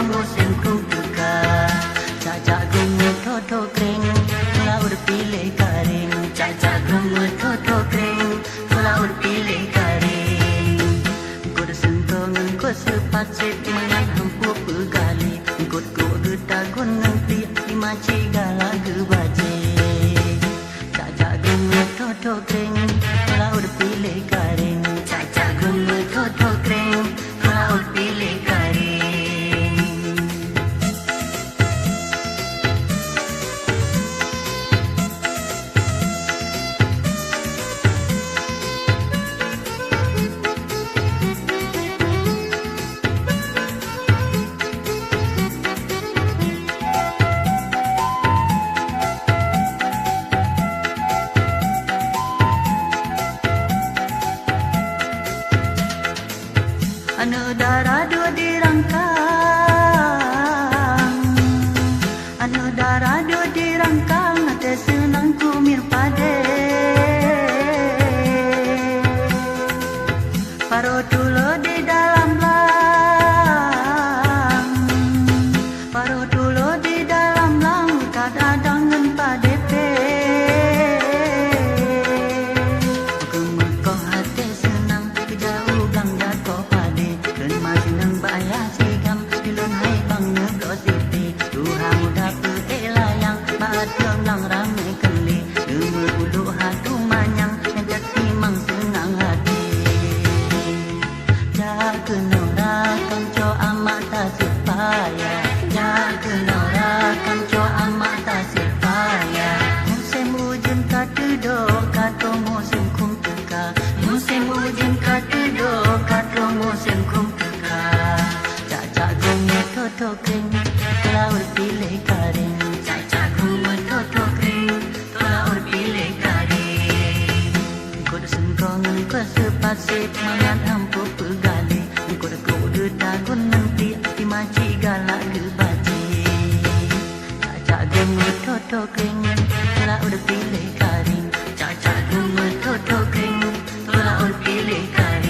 musim kung tuka Cacak gunung toto kering Laur pilih karing Cacak gunung toto kering Laur pilih karing Kod sentongan kod sepacit Mengan hampu pegali Kod duta gunung tiap Dimaci galak gebaje Cacak gunung toto kering Laur pilih karing Cacak gunung toto kering Laur pilih karing Anu darah dua dirangkang Anu darah dua dirangkang Ate senang kumir pade Paro tulo di dalam lang Paro tulo di dalam lang Kadadangan pade pe Kemukoh hati senang Kejauh gang jatuh Bayar sigam Dilun hai bang neblo siti Tuhan muda peelayang Baat yang lang ramai keli Demur ulu hatu manyang Yang jati mang senang hati Jaga norakan co amat tak supaya Jaga norakan co amat tak supaya Musim hujan kata do Kata musim kum teka Musim hujan kata do Kata musim kum teka Toto kering, laur pilih karing Cacak gunung toto kering, laur pilih karing Kod sengkongan kod sepasip Mangan hampu pegali Kod duta gunung tiap Dimaci galak gebaji Cacak gunung toto kering, laur pilih karing Cacak gunung toto kering, laur pilih karing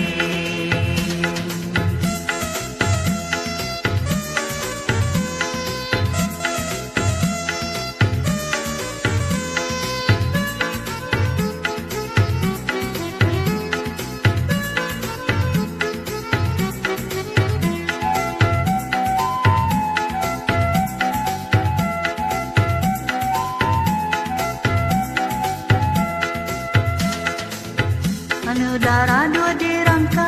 Anu darah dua dirangkang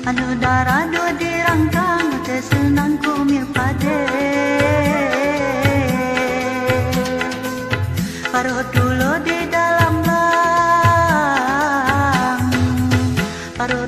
Anu darah dua dirangkang Ate senang kumir pade Paro tulo di dalam lang Paro